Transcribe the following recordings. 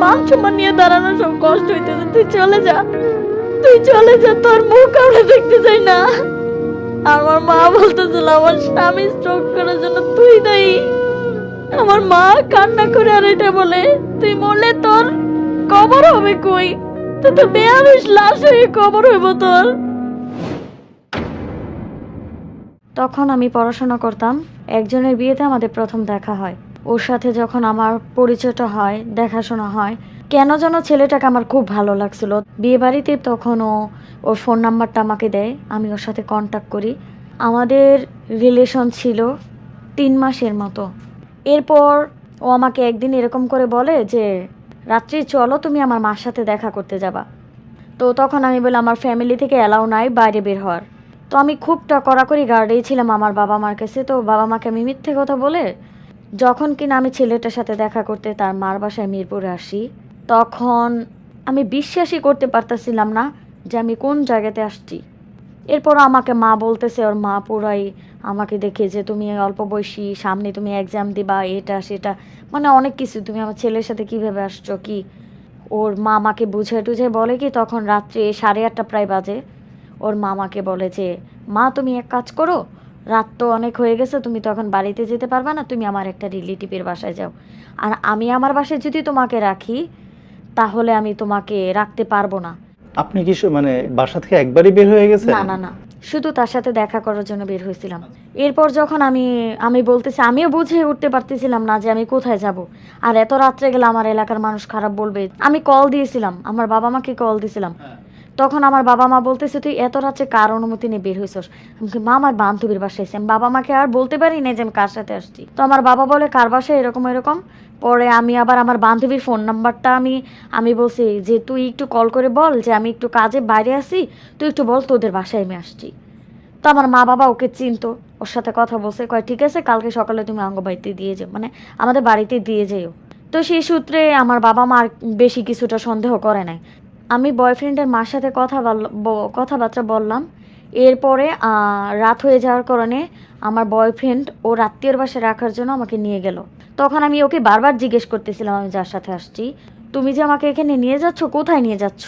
মান সম্মান নিয়ে দাঁড়ানো সব কষ্ট হইতেছে। তুই চলে যা, তুই চলে যা, তোর মুখ আমরা দেখতে চাই না। আমার মা বলতেছিল আমার স্বামী স্ট্রোক করার জন্য তুই দায়ী। আমার মা কান্না করে আর এটা বলে, তুই মরলে তোর কবর হবে কই? তুই তো বেয়ারিশ লাশ হয়ে কবর হইব তোর। তখন আমি পড়াশোনা করতাম। একজনের বিয়েতে আমাদের প্রথম দেখা হয়। ওর সাথে যখন আমার পরিচয়টা হয়, দেখাশোনা হয়, কেন যেন ছেলেটাকে আমার খুব ভালো লাগছিল। বিয়ে বাড়িতে তখন ওর ফোন নাম্বারটা আমাকে দেয়, আমি ওর সাথে কন্ট্যাক্ট করি। আমাদের রিলেশন ছিল 3 মাসের মতো। এরপর ও আমাকে একদিন এরকম করে বলে যে রাত্রি চলো তুমি আমার মার সাথে দেখা করতে যাবা। তো তখন আমি বলি আমার ফ্যামিলি থেকে অ্যালাউ নাই বাইরে বের হওয়ার। তো আমি খুব কড়াকড়ি গার্ডেই ছিলাম আমার বাবা মার কাছে। তো বাবা মাকে আমি মিথ্যে কথা বলে যখন কিনা আমি ছেলেটার সাথে দেখা করতে তার মার বাসায় মিরপুরে আসি, তখন আমি বিশ্বাসই করতে পারতেছিলাম না যে আমি কোন জায়গাতে আসছি। এরপর আমাকে মা বলতেছে, ওর মা পুরাই আমাকে দেখে যে তুমি অল্প বয়সী, সামনে তুমি এক্সাম দিবা, এটা সেটা, মানে অনেক কিছু, তুমি আমার ছেলের সাথে কিভাবে আসছো কি। ওর মা আমাকে বুঝে টুঝে বলে কি, তখন রাত্রে 8:30 প্রায় বাজে। ওর মামাকে বলে যে মা তুমি এক কাজ করো, রাত তো অনেক হয়ে গেছে, তুমি তখন বাড়িতে যেতে পারবে না, তুমি আমার একটা রিলেটিভের বাসায় যাও। আর আমি আমার বাসায় যদি তোমাকে রাখি তাহলে আমি তোমাকে রাখতে পারবো না। আপনি কি মানে বাসা থেকে একবারই বের হয়ে গেছেন? না না না, শুধু তার সাথে দেখা করার জন্য বের হয়েছিলাম। এরপর যখন আমি বলতেছি, আমিও বুঝে উঠতে পারতেছিলাম না যে আমি কোথায় যাব। আর এত রাত্রে গেলে আমার এলাকার মানুষ খারাপ বলবে। আমি কল দিয়েছিলাম, আমার বাবা মাকে কল দিয়েছিলাম। তখন আমার বাবা মা বলতেছে তুই এত রাত্রে কার অনুমতি নিয়ে বের হয়েছিস? আমি মা আমার বান্ধবীর বাসায় এসে, আমি বাবা মাকে আর বলতে পারি না যে আমি কার সাথে আসছি। তো আমার বাবা বলে কার বাসায় এরকম এরকম। পরে আমি আবার আমার বান্ধবীর ফোন নাম্বারটা আমি বলছি যে তুই একটু কল করে বল যে আমি একটু কাজে বাইরে আসি, তুই একটু বল তোদের বাসায় আমি আসছি। তো আমার মা বাবা ওকে চিনতো, ওর সাথে কথা বলছে, কয় ঠিক আছে কালকে সকালে তুমি অঙ্গবাড়িতে দিয়ে যাও, মানে আমাদের বাড়িতে দিয়ে যেও। তো সেই সূত্রে আমার বাবা মা আর বেশি কিছুটা সন্দেহ করে নাই। আমি বয়ফ্রেন্ডের মার সাথে কথাবার্তা বললাম। এরপরে রাত হয়ে যাওয়ার কারণে আমার বয়ফ্রেন্ড ওর আত্মীয়র বাসায় রাখার জন্য আমাকে নিয়ে গেল। তখন আমি ওকে বারবার জিজ্ঞেস করতেছিলাম আমি যার সাথে আসছি, তুমি যে আমাকে এখানে নিয়ে যাচ্ছ, কোথায় নিয়ে যাচ্ছ?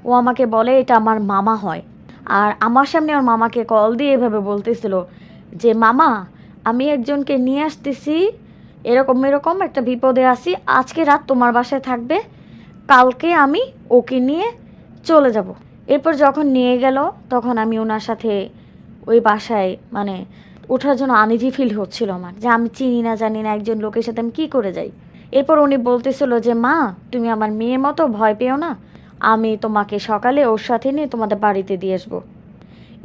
ও আমাকে বলে এটা আমার মামা হয়। আর আমার সামনে ওর মামাকে কল দিয়ে এভাবে বলতেছিল যে মামা আমি একজনকে নিয়ে আসতেছি, এরকম এরকম একটা বিপদে আছি, আজকে রাত তোমার বাসায় থাকবে, কালকে আমি ওকে নিয়ে চলে যাব। এরপর যখন নিয়ে গেল তখন আমি ওনার সাথে ওই বাসায় মানে ওঠার জন্য আনইজি ফিল হচ্ছিল আমার, যে আমি চিনি না জানি না একজন লোকের সাথে আমি কী করে যাই। এরপর উনি বলতেছিল যে মা তুমি আমার মেয়ের মতো ভয় পেও না, আমি তোমাকে সকালে ওর সাথে নিয়ে তোমাদের বাড়িতে দিয়ে আসবো।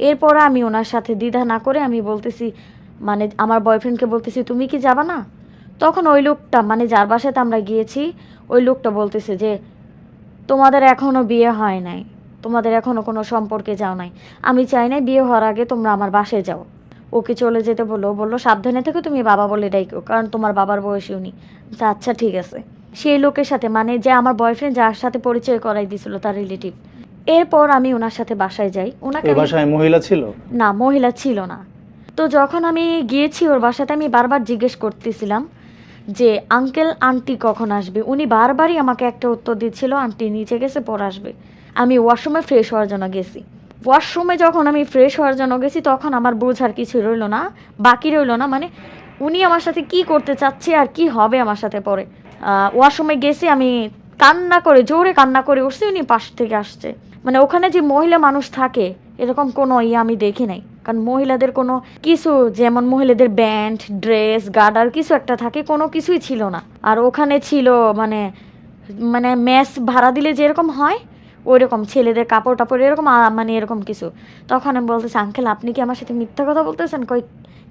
এরপর আমি ওনার সাথে দ্বিধা না করে আমি বলতেছি, মানে আমার বয়ফ্রেন্ডকে বলতেছি তুমি কি যাবা না? তখন ওই লোকটা, মানে যার বাসাতে আমরা গিয়েছি, ওই লোকটা বলতেছে যে তোমাদের এখনও বিয়ে হয় নাই, তোমাদের এখনও কোনো সম্পর্কে যাও নাই, আমি চাই না বিয়ে হওয়ার আগে তোমরা আমার বাসায় যাও। ওকে চলে যেতে বললো সাবধানে থেকো, তুমি বাবা বলে ডাইকো, কারণ তোমার বাবার বয়সী উনি। আচ্ছা ঠিক আছে। সেই লোকের সাথে, মানে যে আমার বয়ফ্রেন্ড যার সাথে পরিচয় করাই দিছিল তার রিলেটিভ। এরপর আমি ওনার সাথে বাসায় যাই। ওনাকে বাসায় মহিলা ছিল না, মহিলা ছিল না। তো যখন আমি গিয়েছি ওর বাসাতে আমি বারবার জিজ্ঞেস করতেছিলাম যে আঙ্কেল আন্টি কখন আসবে। উনি বারবারই আমাকে একটা উত্তর দিচ্ছিল আন্টি নিচে গেছে পর আসবে। আমি ওয়াশরুমে ফ্রেশ হওয়ার জন্য গেছি। ওয়াশরুমে যখন আমি ফ্রেশ হওয়ার জন্য গেছি তখন আমার বোঝার কিছু রইলো না, বাকি রইলো না, মানে উনি আমার সাথে কি করতে চাচ্ছে আর কি হবে আমার সাথে পরে। ওয়াশরুমে গেছি, আমি কান্না করে জোরে কান্না করে উঠছি, উনি পাশ থেকে আসছে। মানে ওখানে যে মহিলা মানুষ থাকে এরকম কোনো আমি দেখি নাই, কারণ মহিলাদের কোনো কিছু, যেমন মহিলাদের ব্যান্ড ড্রেস গার্ডার কিছু একটা থাকে, কোনো কিছুই ছিল না। আর ওখানে ছিল মানে মানে মেস ভাড়া দিলে যেরকম হয় ওই রকম ছেলেদের কাপড় টাপড় এরকম, মানে এরকম কিছু। তখন আমি বলতেছি আঙ্কেল আপনি কি আমার সাথে মিথ্যা কথা বলতেছেন? কই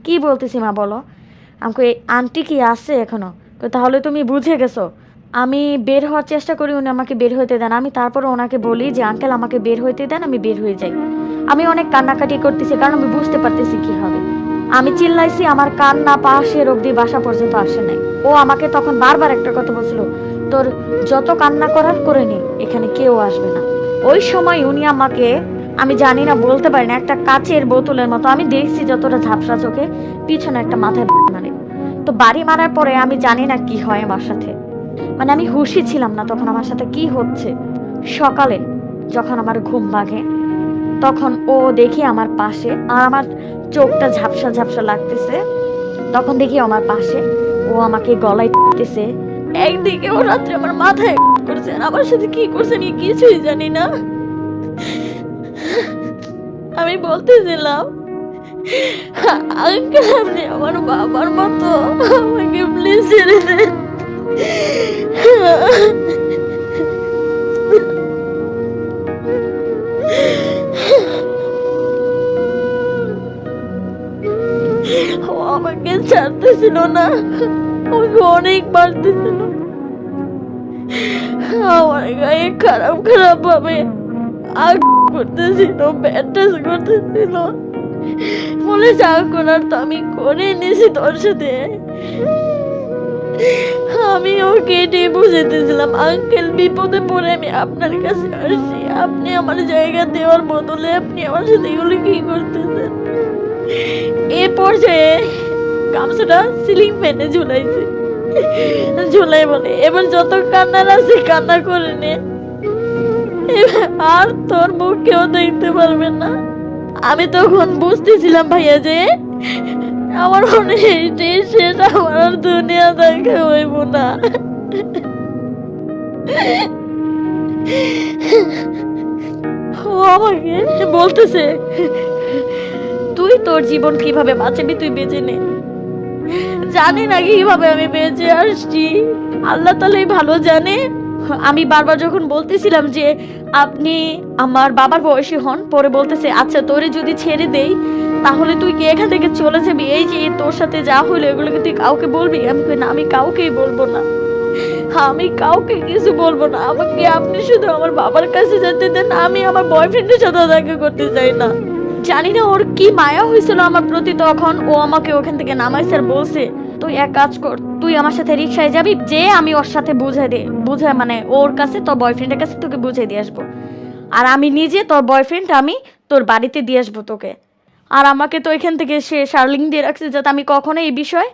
কি বলতেছি মা বলো। আমাকে আন্টি কি আসছে এখনো? তাহলে তুমি বুঝে গেছো। আমি বের হওয়ার চেষ্টা করি, উনি আমাকে বের হইতে দেন। আমি তারপরে ওনাকে বলি যে আঙ্কেল আমাকে বের হইতে দেন, আমি বের হয়ে যাই। আমি অনেক কান্নাকাটি করতেছি কারণ আমি বুঝতে পারতেছি কি হবে। আমি চিল্লাইছি, আমার কান্না পাশের অবধি বাসা পর্যন্ত আসে নাই। ও আমাকে তখন বারবার একটা কথা বলছিল, তোর যত কান্না করার করে নে, এখানে কেউ আসবে না। ওই সময় উনি আমাকে, আমি জানি না বলতে পারি না, একটা কাচের বোতলের মতো, আমি দেখছি যতটা ঝাপসা চোখে, পিছনে একটা মাথায় মারে। তো বাড়ি মারার পরে আমি জানি না কি হয় আমার সাথে। মানে আমি হুঁশই ছিলাম না তখন আমার সাথে কি হচ্ছে। সকালে যখন আমার ঘুম ভাঙে তখন ও দেখি আমার পাশে, আর আমার চোখটা ঝাপসা ঝাপসা লাগতেছে। তখন দেখি ও আমার পাশে, ও আমাকে গলায় টিপতেছে। একদিকে ও রাত্রে আমার মাথায় করছে, আর আমার সাথে কি করছে আমি কিছুই জানি না। আমি বলতেছিলাম, আঙ্কেল আপনি আমার বাবার মতো, আমাকে প্লিজ ছেড়ে দেন। ও আমাকে ছাড়তেছিল না, আমাকে অনেক মারতেছিল, আমার গায়ে খারাপ খারাপ ভাবে আগ করতেছিল, ব্যাটাস করতেছিল। বলে যা করার তো আমি করে নিয়েছি তোর সাথে। আমি ওকে এটাই বুঝাইতেছিলাম, আঙ্কেল বিপদে পড়ে আমি আপনার কাছে আসছি, আপনি আমার জায়গা দেওয়ার বদলে আপনি আমার সাথে এগুলো কি করতেছেন। এ পর্যায়ে গামছাটা সিলিং ফ্যানে ঝুলাইছে, ঝুলাই বলে এবার যত কান্নার আছে কান্না করে নে, আর তোর মুখ কেউ দেখতে পারবে না। আমি তখন বুঝতেছিলাম ভাইয়া যে আমার মনে এইটাই শেষ, আমার আর দুনিয়া দেখা হইব না। ও আমাকে বলতেছে, তুই তোর জীবন কিভাবে বাঁচাবি তুই বেঁচে নে। জানি না কিভাবে আমি বেঁচে আসছি, আল্লাহ তাআলাই ভালো জানে। আমি বারবার যখন বলতেছিলাম যে আপনি আমার বাবার বয়সী হন, পরে বলতেছে আচ্ছা তোরে যদি ছেড়ে দেই তাহলে তুই কি এখান থেকে চলে যাবি, এই যে তোর সাথে যা হলো এগুলোকে তুই কাউকে বলবি। আমি কই না, আমি কাউকেই বলবো না, আমি কাউকে কিছু বলবো না, আমাকে আপনি শুধু আমার বাবার কাছে যেতে দেন, আমি আমার বয়ফ্রেন্ডের সাথে দেখা করতে চাই না। জানি না ওর কি মায়া হয়েছিল আমার প্রতি, তখন ও আমাকে ওখান থেকে নামাইছে আর বলছে তুই এক কাজ কর, তুই আমার সাথে রিক্সায় যাবি, যে আমি ওর সাথে বুঝাই মানে ওর কাছে তোর বয়ফ্রেন্ডের কাছে তোকে বুঝাই দিয়ে আসবো, আর আমি নিজে তোর বয়ফ্রেন্ড আমি তোর বাড়িতে দিয়ে আসবো তোকে। আর আমাকে তো এখান থেকে সে শার্লিং দিয়ে রাখছে যাতে আমি কখনো এই বিষয়ে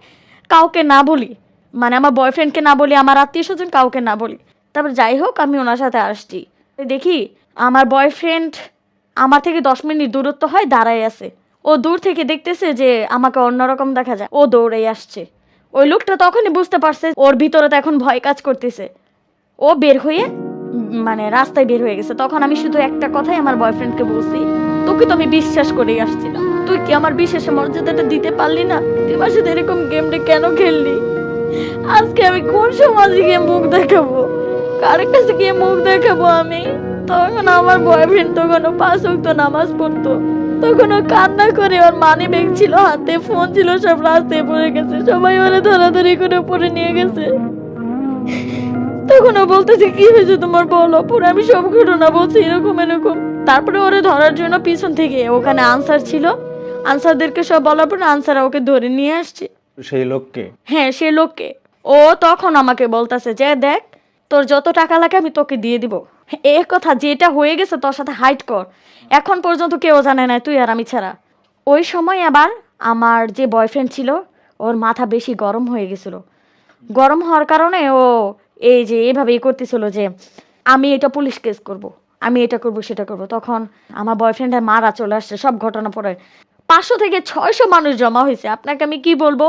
কাউকে না বলি, মানে আমার বয়ফ্রেন্ডকে না বলি, আমার আত্মীয় স্বজন কাউকে না বলি। তারপর যাই হোক আমি ওনার সাথে আসছি, দেখি আমার বয়ফ্রেন্ড আমার থেকে 10 মিনিট দূরত্ব হয় দাঁড়ায় আছে। ও দূর থেকে দেখতেছে যে আমাকে অন্যরকম দেখা যায়, ও দৌড়ে আসছে। ওই লোকটা তখনই বুঝতে পারছে ওর ভিতরে তো এখন ভয় কাজ করতেছে, ও বের হয়ে মানে রাস্তায় বের হয়ে গেছে। তখন আমি শুধু একটা কথাই আমার বয়ফ্রেন্ডকে বলছি, তোকে তো আমি বিশ্বাস করেই আসছিলাম, তুই কি আমার বিশ্বাসের মর্যাদাটা দিতে পারলি না, তুই আমার সাথে এরকম গেমটা কেন খেললি। আজকে আমি কোন সমাজে গিয়ে মুখ দেখাবো, কার কাছে গিয়ে মুখ দেখাবো আমি। তখন আমার বয়ফ্রেন্ড তখন 5 ওয়াক্ত নামাজ পড়তো, তখন ও কান্না করে, ওর মানি ব্যাগ ছিল হাতে, ফোন ছিল, সব রাস্তায় পড়ে গেছে, সবাই ওরে ধরাধরি করে পরে নিয়ে গেছে। তখন ও বলতেছে কি হয়েছে তোমার বলো, পুরো আমি সব ঘটনা বলছি এরকম এরকম। তারপরে ওরে ধরার জন্য পিছন থেকে ওখানে আনসার ছিল, আনসারদেরকে সব বলার পর আনসার ওকে ধরে নিয়ে আসছে। সেই লোককে? হ্যাঁ সেই লোককে। ও তখন আমাকে বলতেছে যে দেখ তোর যত টাকা লাগে আমি তোকে দিয়ে দিব, এই কথা যেটা হয়ে গেছে তোর সাথে হাইড কর, এখন পর্যন্ত কেউ জানে না তুই আর আমি ছাড়া। ওই সময় আবার আমার যে বয়ফ্রেন্ড ছিল ওর মাথা বেশি গরম হয়ে গেছিল, গরম হওয়ার কারণে ও এই যে এভাবেই করতেছিল যে আমি এটা পুলিশ কেস করব, আমি এটা করব সেটা করব। তখন আমার বয়ফ্রেন্ডের মারা চলে আসছে, সব ঘটনা পড়ে 500 থেকে 600 মানুষ জমা হয়েছে, আপনাকে আমি কি বলবো।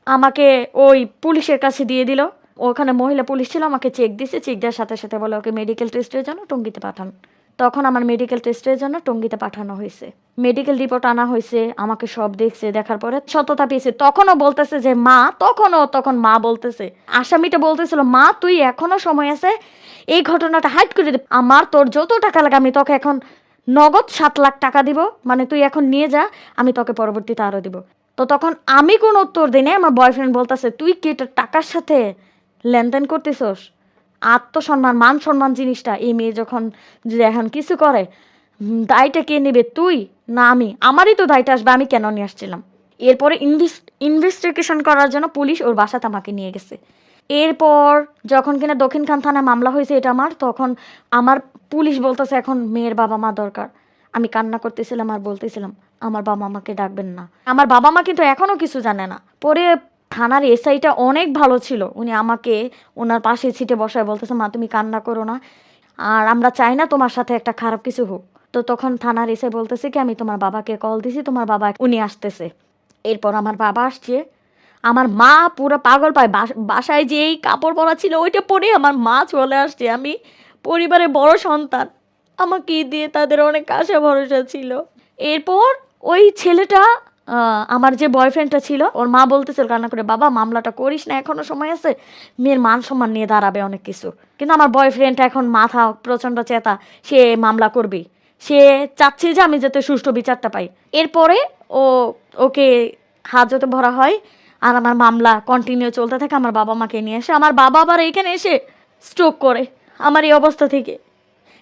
আমাকে ওই পুলিশের কাছে দিয়ে দিল, ওখানে মহিলা পুলিশ ছিল, আমাকে চেক দিছে, চেক দেওয়ার সাথে সাথে বলে ওকে মেডিকেল টেস্টের জন্য টঙ্গীতে পাঠান। তখন আমার মেডিকেল টেস্টের জন্য টঙ্গীতে পাঠানো হয়েছে, মেডিকেল রিপোর্ট আনা হয়েছে, আমাকে সব দেখছে, দেখার পরে সততা পেয়েছে। তখনও বলতেছে যে মা, তখন মা বলতেছে, আসামিটা বলতেছিল মা তুই এখনো সময় আছে, এই ঘটনাটা হাইড করে দে, আমার তোর যত টাকা লাগে আমি তোকে এখন নগদ 7 লাখ টাকা দিব, মানে তুই এখন নিয়ে যা, আমি তোকে পরবর্তীতে আরো দিব। তো তখন আমি কোনো উত্তর দিই না, আমার বয়ফ্রেন্ড বলতেছে তুই কি এটা টাকার সাথে লেনদেন করতেছস, আত্মসম্মান মান সম্মান জিনিসটা এই মেয়ে যখন যদি এখন কিছু করে দায়টা কে নেবে, তুই না আমি, আমারই তো দায়টা আসবে, আমি কেন নিয়ে আসছিলাম। এরপরে ইনভেস্টিগেশন করার জন্য পুলিশ ওর বাসাতে আমাকে নিয়ে গেছে। এরপর যখন কিনা দক্ষিণখান থানায় মামলা হয়েছে এটা আমার, তখন আমার পুলিশ বলতেছে এখন মেয়ের বাবা মা দরকার। আমি কান্না করতেছিলাম আর বলতেছিলাম আমার বাবা মাকে ডাকবেন না, আমার বাবা মা কিন্তু এখনো কিছু জানে না। পরে থানার এসআইটা অনেক ভালো ছিল, উনি আমাকে ওনার পাশে সিটে বসায় বলতেছে, মা তুমি কান্না করো না, আর আমরা চাই না তোমার সাথে একটা খারাপ কিছু হোক। তো তখন থানার এসআই বলতেছে কি, আমি তোমার বাবাকে কল দিছি, তোমার বাবা উনি আসতেছে। এরপর আমার বাবা আসছে, আমার মা পুরো পাগল পায়, বাসায় যেই কাপড় পরা ছিল ওইটা পরে আমার মা চলে আসছে। আমি পরিবারের বড় সন্তান, আমাকে দিয়ে তাদের অনেক আশা ভরসা ছিল। এরপর ওই ছেলেটা, আমার যে বয়ফ্রেন্ডটা ছিল, ওর মা বলতেছিল কান্না করে, বাবা মামলাটা করিস না, এখনো সময় আছে, মেয়ের মান সম্মান নিয়ে দাঁড়াবে অনেক কিছু। কিন্তু আমার বয়ফ্রেন্ড এখন মাথা প্রচণ্ড চেতা, সে মামলা করবে, সে চাচ্ছে যে আমি যাতে সুষ্ঠু বিচারটা পাই। এরপরে ওকে হাজতে ভরা হয়, আর আমার মামলা কন্টিনিউ চলতে থাকে। আমার বাবা মাকে নিয়ে এসে, আমার বাবা আবার এখানে এসে স্ট্রোক করে আমার এই অবস্থা থেকে।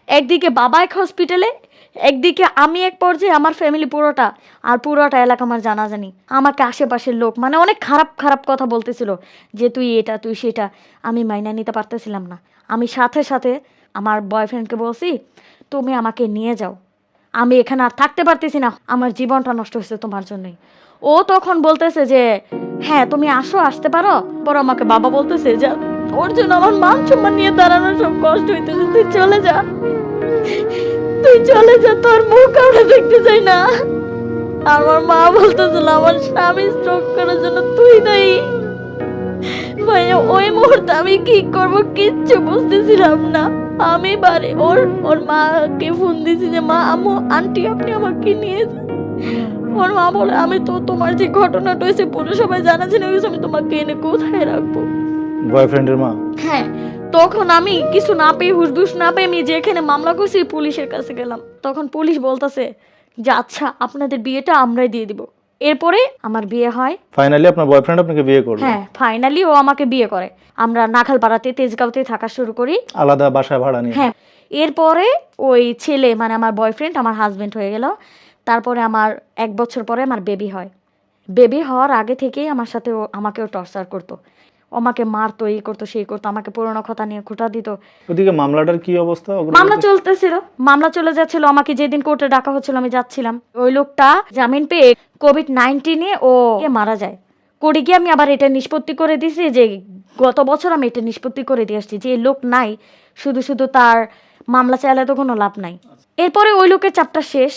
একদিকে বাবা এক হসপিটালে, একদিকে আমি এক পর্যায়ে, আমার ফ্যামিলি পুরোটা, আর পুরোটা এলাকা আমার জানাজানি। আমাকে আশেপাশের লোক মানে অনেক খারাপ খারাপ কথা বলতেছিল, যে তুই এটা তুই সেটা। আমি মাইনা নিতে পারতেছিলাম না। আমি সাথে সাথে আমার বয়ফ্রেন্ডকে বলছি, তুমি আমাকে নিয়ে যাও, আমি এখানে আর থাকতে পারতেছি না, আমার জীবনটা নষ্ট হয়েছে তোমার জন্যই। ও তখন বলতেছে যে হ্যাঁ তুমি আসতে পারো। পর আমাকে বাবা বলতেছে যে ওর জন্য আমার মান সম্মান নিয়ে দাঁড়ানো সব কষ্ট হইতেছে, তুই চলে যা, তুই চলে যা, তোর মুখ আমরা দেখতে চাই না। আমার মা বলতেছিল আমার স্বামী স্ট্রোক করার জন্য তুই নাই। ভাইয়া ওই মুহূর্তে আমি কি করব কিচ্ছু বুঝতেছিলাম না। আমি বাড়ি ওর মাকে ফোন দিয়েছি যে মা, আম্মু, আন্টি আপনি আমাকে নিয়ে যান। ওর মা বলে, আমি তো তোমার যে ঘটনাটা হয়েছে পুরো সবাই জানাজানি হয়েছে, আমি তোমাকে এনে কোথায় রাখবো। বয়ফ্রেন্ডের মা? হ্যাঁ। তখন আমি কিছু না পেয়ে, হুশদুশ না পেয়ে, আমি যেখানে মামলা করছি পুলিশের কাছে গেলাম। তখন পুলিশ বলতেছে যে আচ্ছা আপনাদের বিয়েটা আমরাই দিয়ে দিব। এরপরে আমার বিয়ে হয়। ফাইনালি আপনার বয়ফ্রেন্ড আপনাকে বিয়ে করলো? হ্যাঁ, ফাইনালি ও আমাকে বিয়ে করে। আমরা নাখালপাড়াতে, তেজগাঁওতে থাকা শুরু করি, আলাদা বাসা ভাড়া নিয়ে? হ্যাঁ। এরপরে ওই ছেলে মানে আমার বয়ফ্রেন্ড আমার হাজবেন্ড হয়ে গেল। তারপরে আমার 1 বছর পরে আমার বেবি হয়। বেবি হওয়ার আগে থেকেই আমার সাথে আমাকেও টর্চার করতো, আমাকে মারতো, এই করতো সেই করতো, আমাকে পুরোনো কথা নিয়ে খুঁটা দিত। ওদিকে মামলাটার কি অবস্থা? মামলা চলতেছিল, মামলা চলে যাচ্ছিল। আমাকে যেদিন কোর্টে ডাকা হচ্ছিল আমি যাচ্ছিলাম। ওই লোকটা জামিন পেয়ে COVID-19 ও মারা যায়। করে গিয়ে আমি আবার এটা নিষ্পত্তি করে দিছি যে গত বছর আমি এটা নিষ্পত্তি করে দিয়ে আসছি যে লোক নাই, শুধু শুধু তার মামলা চাইলে তো কোনো লাভ নাই। এরপরে ওই লোকের চাপটা শেষ।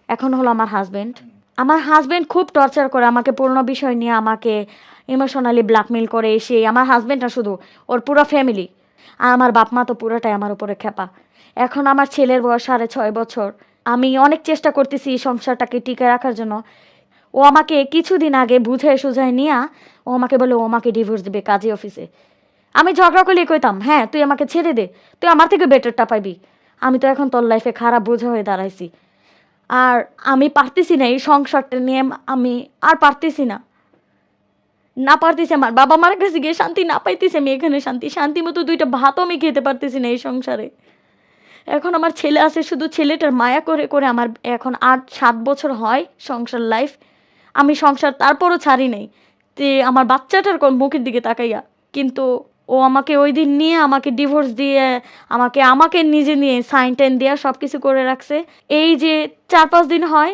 এখন হলো আমার হাজবেন্ড। আমার হাজবেন্ড খুব টর্চার করে আমাকে, পুরোনো বিষয় নিয়ে আমাকে ইমোশনালি ব্ল্যাকমেল করে। এসে আমার হাজবেন্ড না শুধু, ওর পুরো ফ্যামিলি আর আমার বাপ মা তো পুরোটাই আমার উপরে খেপা। এখন আমার ছেলের বয়স 6.5 বছর। আমি অনেক চেষ্টা করতেছি এই সংসারটাকে টিকে রাখার জন্য। ও আমাকে কিছুদিন আগে বুঝায় সুঝায় নিয়ে ও আমাকে বলে ও আমাকে ডিভোর্স দেবে কাজী অফিসে। আমি ঝগড়া করলে কইতাম, হ্যাঁ তুই আমাকে ছেড়ে দে, তুই আমার থেকে বেটারটা পাবি। আমি তো এখন তোর লাইফে খারাপ বোঝা হয়ে দাঁড়াইছি, আর আমি পারতেছি না এই সংসারটা নিয়ে, আমি আর পারতেছি না, না পারতেছি। আমার বাবা মার কাছে গিয়ে শান্তি না পাইতেছি আমি, এখানে শান্তি মতো 2টা ভাতও আমি খেতে পারতেছি না এই সংসারে। এখন আমার ছেলে আছে, শুধু ছেলেটার মায়া করে করে আমার এখন 8-7 বছর হয় সংসার লাইফ। আমি সংসার তারপরও ছাড়ি নাই যে আমার বাচ্চাটার মুখের দিকে তাকাইয়া। কিন্তু ও আমাকে ওই দিন নিয়ে আমাকে ডিভোর্স দিয়ে আমাকে নিজে নিয়ে সাইন টাইন দেওয়া সব কিছু করে রাখছে। এই যে 4-5 দিন হয়,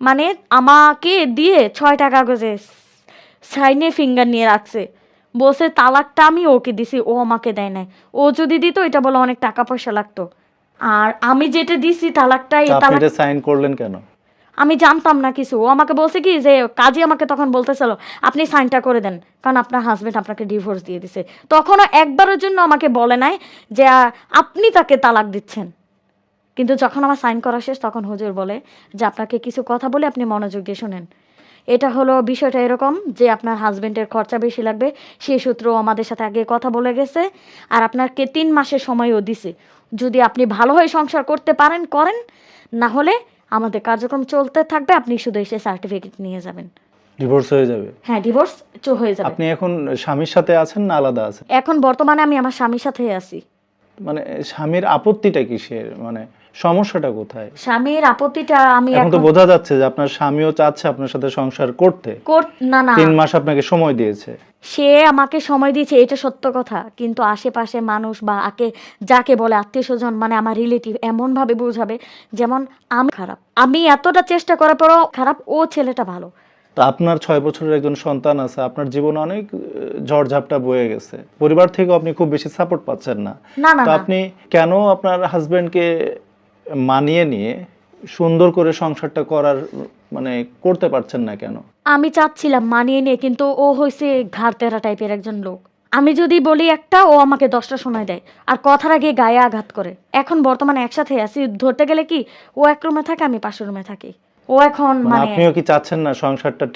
মানে আমাকে দিয়ে 6টা কাগজে সাইনে ফিঙ্গার নিয়ে রাখছে, বলছে তালাকটা আমি ওকে দিছি, ও আমাকে দেয় নাই। ও যদি দিত এটা বলে অনেক টাকা পয়সা লাগতো, আর আমি যেটা দিছি তালাকটা, এই তালাক সাইন করলেন কেন? আমি জানতাম না কিছু। ও আমাকে বলছে কি যে কাজী আমাকে তখন বলতেছিল আপনি সাইনটা করে দেন, কারণ আপনার হাজবেন্ড আপনাকে ডিভোর্স দিয়ে দিছে। তখনও একবারের জন্য আমাকে বলে নাই যে আপনি তাকে তালাক দিচ্ছেন। কিন্তু যখন আমার সাইন করা শেষ তখন হুজুর বলে যে আপনাকে কিছু কথা বলে আপনি মনোযোগ দিয়ে শোনেন। এটা হলো বিষয়টা এরকম যে আপনার হাজবেন্ডের খরচা বেশি লাগবে, সেই সূত্র আমাদের সাথে আগে কথা বলে গেছে, আর আপনাকে 3 মাসের সময়ও দিছে। যদি আপনি ভালো হয়ে সংসার করতে পারেন করেন, না হলে আমাদের কার্যক্রম চলতে থাকবে, আপনি শুধু এসে সার্টিফিকেট নিয়ে যাবেন। ডিভোর্স হয়ে যাবে? হ্যাঁ, ডিভোর্স হয়ে যাবে। আপনি এখন স্বামীর সাথে আছেন না আলাদা আছেন? এখন বর্তমানে আমি আমার স্বামীর সাথে আছি। মানে স্বামীর আপত্তিটা কিসের, মানে সমস্যাটা কোথায়? স্বামীর আপত্তিটা আমি এখন তো বোঝা যাচ্ছে যে আপনার স্বামীও চাচ্ছে আপনার সাথে সংসার করতে। না 3 মাস আপনাকে সময় দিয়েছে। সে আমাকে সময় দিয়েছে, এটা সত্য কথা, কিন্তু আশেপাশে মানুষ বা যাকে বলে আত্মীয় স্বজন মানে আমার রিলেটিভ এমন ভাবে বোঝাবে যেমন আমি খারাপ। আমি এতটা চেষ্টা করার পরও খারাপ, ও ছেলেটা ভালো। তো আপনার 6 বছরের একজন সন্তান আছে, আপনার জীবনে অনেক ঝড়ঝাপটা বয়ে গেছে, পরিবার থেকে আপনি খুব বেশি সাপোর্ট পাচ্ছেন না। না না তো না আপনি কেন আপনার হাজবেন্ডকে মানিয়ে নিয়ে সুন্দর করে সংসারটা করার মানে করতে পারছেন না কেন? আমি চাচ্ছিলাম মানিয়ে নিয়ে, কিন্তু ও হয়েছে ঘাড়তেরা টাইপের একজন লোক। আমি যদি বলি একটা, ও আমাকে 10টা শোনায় দেয়, আর কথার আগে গায়ে আঘাত করে। এখন বর্তমানে একসাথে আছি, ধরতে গেলে কি ও এক রুমে থাকে, আমি পাশের রুমে থাকি। ও এখন মানে মানে আপনিও কি চাচ্ছেন না সংসারটা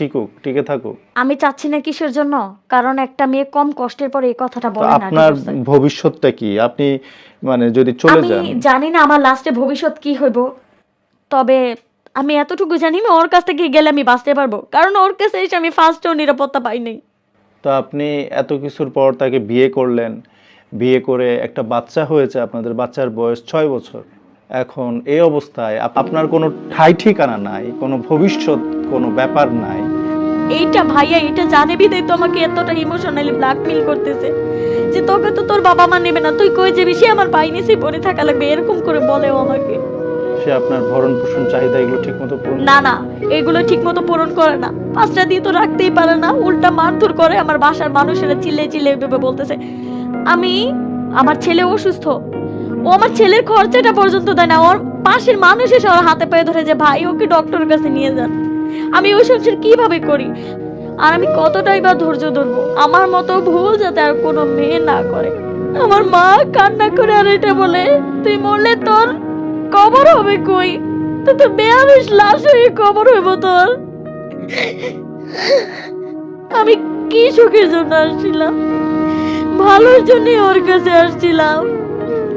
টিকে থাকুক? আমি চাচ্ছি না কিসের জন্য, কারণ একটা মেয়ে কম কষ্টের পরে এই কথাটা তো বলে না আপনার divorce এ। ভবিষ্যৎটা কি? আপনি মানে যদি চলে আমি যান, জানি না আমার লাস্টে ভবিষ্যৎ কি হইব, তবে আমি এতটুকু জানি আমি ওর কাছ থেকে গেলে আমি বাঁচতে পারবো, কারণ ওর কাছে এসে আমি ফার্স্টেও নিরাপত্তা পাই নাই। তো আপনি এত কিছুর পর তাকে বিয়ে করলেন, বিয়ে করে একটা বাচ্চা হয়েছে, আপনাদের বাচ্চার বয়স 6 বছর। এখন এই অবস্থায় আপনার কোনো ঠাঁই ঠিকানা নাই, কোনো ভবিষ্যৎ, কোনো ব্যাপার নাই। এইটা ভাইয়া, এটা জানে বিদায় তো আমাকে এতটা ইমোশনালি ব্ল্যাকমেল করতেছে, যে তোকে তো তোর বাবা মা নেবে না, তুই কই যাবি, সে আমার পাই নিচে পড়ে থাকা লাগবে, এরকম করে বলেও আমাকে। সে আপনার ভরণ পোষণ চাহিদা এগুলো ঠিক মতো পূরণ না না, এগুলো ঠিক মতো পূরণ করে না, 5টা দিয়ে তো রাখতেই পারে না, উল্টা মারধর করে। আমার বাসার মানুষেরা চিল্লে চিল্লে ভেবে বলতেছে আমি, আমার ছেলে অসুস্থ, ও আমার ছেলের খরচাটা পর্যন্ত দেয় না, ওর পাশের মানুষ এসে ওর হাতে পায়ে ধরে যে ভাই ওকে ডক্টরের কাছে নিয়ে যান। আমি ওই সংসার কিভাবে করি, আর আমি কতটাই বা ধৈর্য ধরবো আমার মতো ভুল যাতে আর কোনো মেয়ে না করে। আমার মা কান্না করে আর এটা বলে, তুই মরলে তোর কবর হবে কই, তো তো বেয়ারিশ লাশ হয়ে কবর হইব তোর। আমি কি সুখের জন্য আসছিলাম, ভালোর জন্য ওর কাছে আসছিলাম,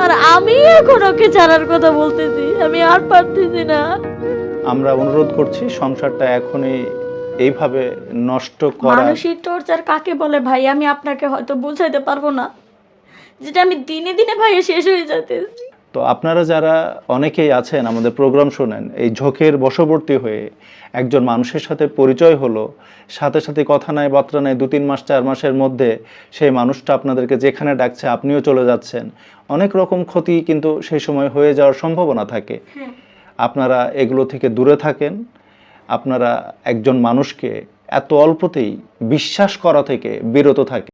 আর আমি এখন ওকে ছাড়ার কথা বলতেছি, আমি আর পারতেছি না। আমরা অনুরোধ করছি সংসারটা এখনই এইভাবে নষ্ট করা। মানসিক টর্চার কাকে বলে ভাই, আমি আপনাকে হয়তো বুঝাইতে পারবো না, যেটা আমি দিনে দিনে ভাই শেষ হয়ে যাইতেছি। তো আপনারা যারা অনেকেই আছেন আমাদের প্রোগ্রাম শোনেন, এই ঝোঁকের বশবর্তী হয়ে একজন মানুষের সাথে পরিচয় হলো, সাথে সাথে কথা নাই বার্তা নাই, 2-3 মাস 4 মাসের মধ্যে সেই মানুষটা আপনাদেরকে যেখানে ডাকছে আপনিও চলে যাচ্ছেন, অনেক রকম ক্ষতি কিন্তু সেই সময় হয়ে যাওয়ার সম্ভাবনা থাকে। আপনারা এগুলো থেকে দূরে থাকেন। আপনারা একজন মানুষকে এত অল্পতেই বিশ্বাস করা থেকে বিরত থাকেন।